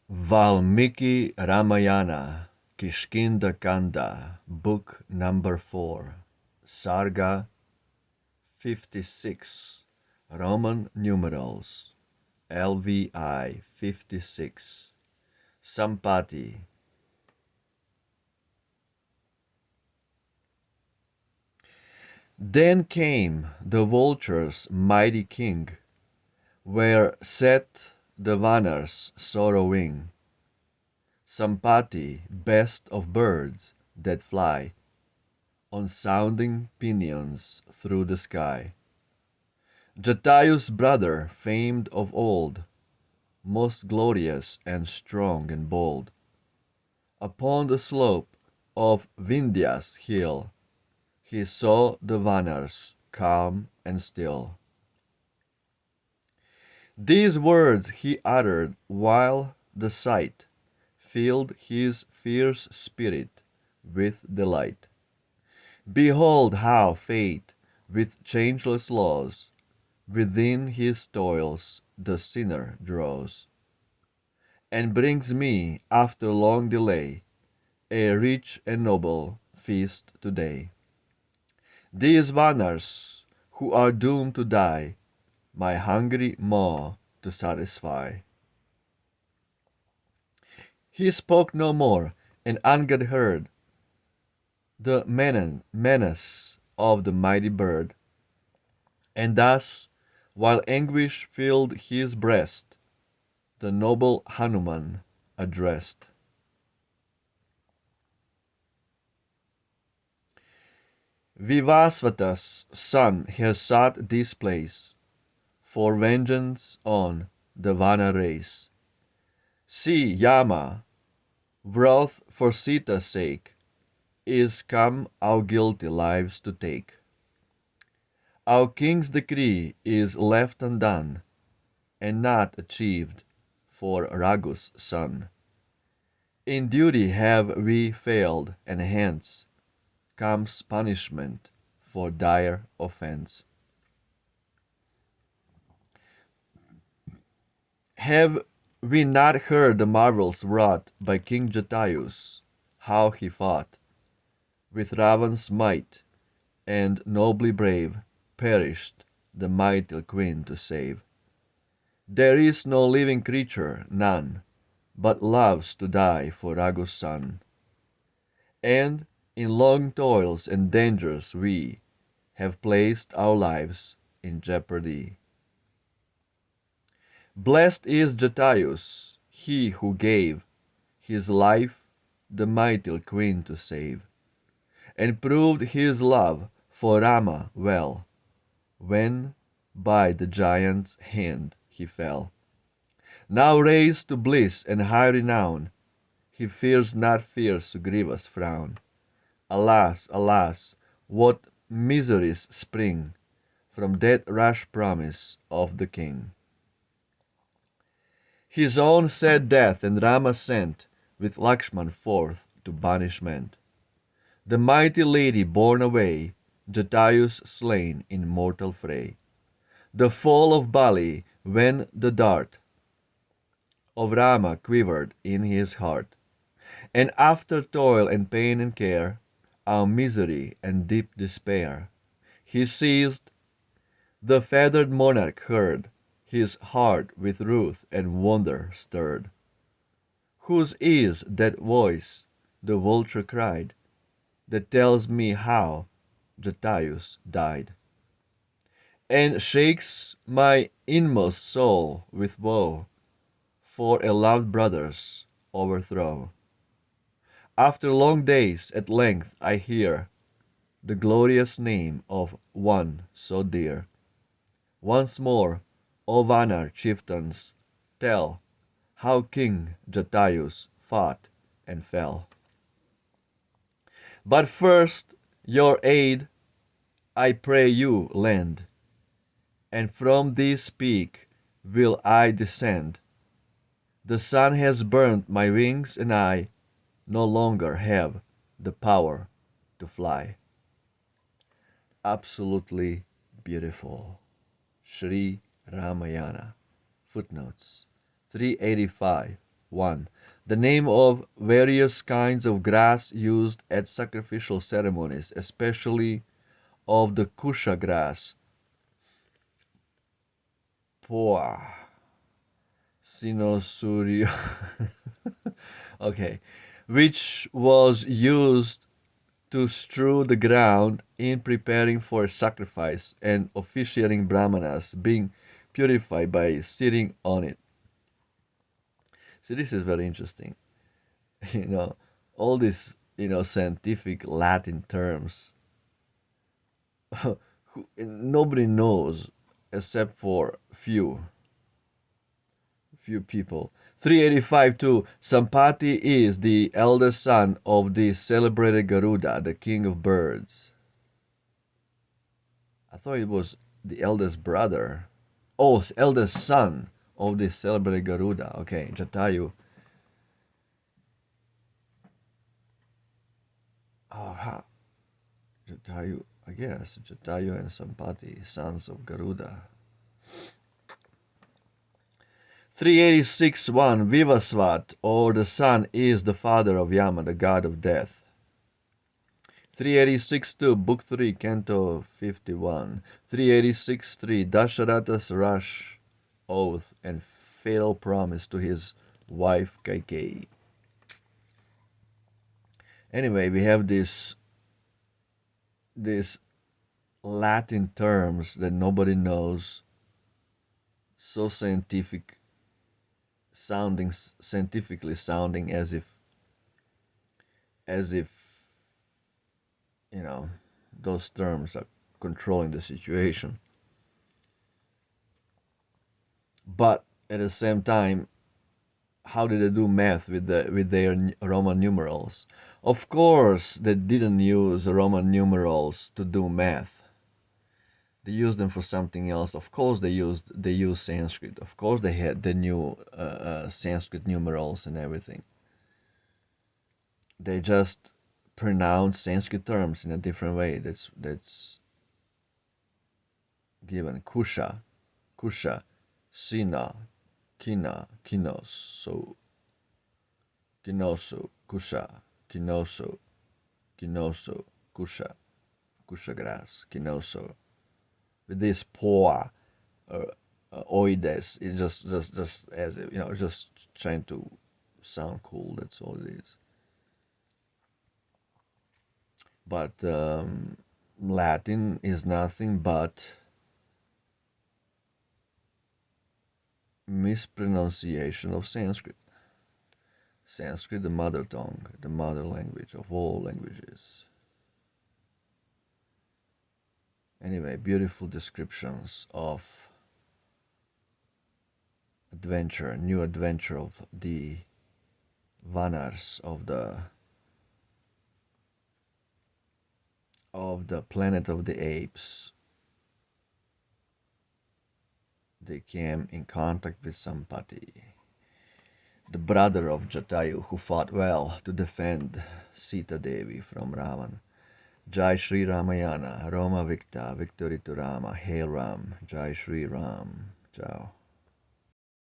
Valmiki Ramayana, Kishkindha Kanda, Book number 4, Sarga 56, Roman numerals, LVI 56, Sampati. Then came the vulture's mighty king, where sat the Vanar's sorrowing. Sampati, best of birds that fly on sounding pinions through the sky. Jatayu's brother, famed of old, most glorious and strong and bold, upon the slope of Vindhya's hill, he saw the Vanars calm and still. These words he uttered while the sight filled his fierce spirit with delight. Behold how fate, with changeless laws, within his toils the sinner draws, and brings me, after long delay, a rich and noble feast today. These Vanars, who are doomed to die, my hungry maw to satisfy. He spoke no more, and Angad heard the menace of the mighty bird, and thus, while anguish filled his breast, the noble Hanuman addressed. Vivasvata's son has sought this place for vengeance on the Vana race. See, Yama, wroth for Sita's sake, is come our guilty lives to take. Our king's decree is left undone, and not achieved for Raghu's son. In duty have we failed, and hence comes punishment for dire offense. Have we not heard the marvels wrought by King Jatayus, how he fought with Ravan's might, and nobly brave perished the mighty queen to save? There is no living creature, none, but loves to die for Raghu's son. And in long toils and dangers we have placed our lives in jeopardy. Blessed is Jatayus, he who gave his life the mighty queen to save, and proved his love for Rama well, when by the giant's hand he fell. Now raised to bliss and high renown, he fears not fears Sugriva's frown. Alas, alas, what miseries spring from that rash promise of the king. His own sad death and Rama sent with Lakshman forth to banishment. The mighty lady borne away, Jatayus slain in mortal fray. The fall of Bali, when the dart of Rama quivered in his heart. And after toil and pain and care, our misery and deep despair, he seized the feathered monarch heard, his heart with ruth and wonder stirred. Whose is that voice, the vulture cried, that tells me how Jatayus died, and shakes my inmost soul with woe for a loved brother's overthrow? After long days at length I hear the glorious name of one so dear. Once more, O Vanar chieftains, tell how King Jatayus fought and fell. But first your aid I pray you lend, and from this peak will I descend. The sun has burnt my wings, and I no longer have the power to fly. Absolutely beautiful. Sri Ramayana. Footnotes 385 1. The name of various kinds of grass used at sacrificial ceremonies, especially of the kusha grass, poa, sinosurium, okay, which was used to strew the ground in preparing for sacrifice, and officiating brahmanas being purified by sitting on it. So this is very interesting. You know, all these, scientific Latin terms, nobody knows except for few people. 385 2. Sampati is the eldest son of the celebrated Garuda, the king of birds. I thought it was the eldest brother. Oh, eldest son of the celebrated Garuda. Okay, Jatayu. Oh, Jatayu, I guess. Jatayu and Sampati, sons of Garuda. 386 1. Vivasvat, or the son, is the father of Yama, the god of death. 386 2. Book 3, Canto 51. 386 3. Dasharatha's rash oath and fatal promise to his wife Kaikeyi. Anyway, we have these Latin terms that nobody knows, so scientifically sounding as if those terms are controlling the situation. But at the same time, how did they do math with their Roman numerals? Of course, they didn't use Roman numerals to do math. They used them for something else. Of course, they used Sanskrit. Of course, they had the new Sanskrit numerals and everything. They just pronounce Sanskrit terms in a different way. That's given. Kusha, Sina, Kina, Kinosu, Kusha, Kinosu, Kusha grass, Kinosu. With this poa, oides, it's just as if, just trying to sound cool. That's all it is. But Latin is nothing but mispronunciation of Sanskrit. Sanskrit, the mother tongue, the mother language of all languages. Anyway, beautiful descriptions of adventure, new adventure of the Vanars of the planet of the apes. They came in contact with Sampati, the brother of Jatayu, who fought well to defend Sita Devi from Ravan. Jai Shri Ramayana, Roma Victa, victory to Rama, Hail Ram, Jai Shri Ram, Ciao.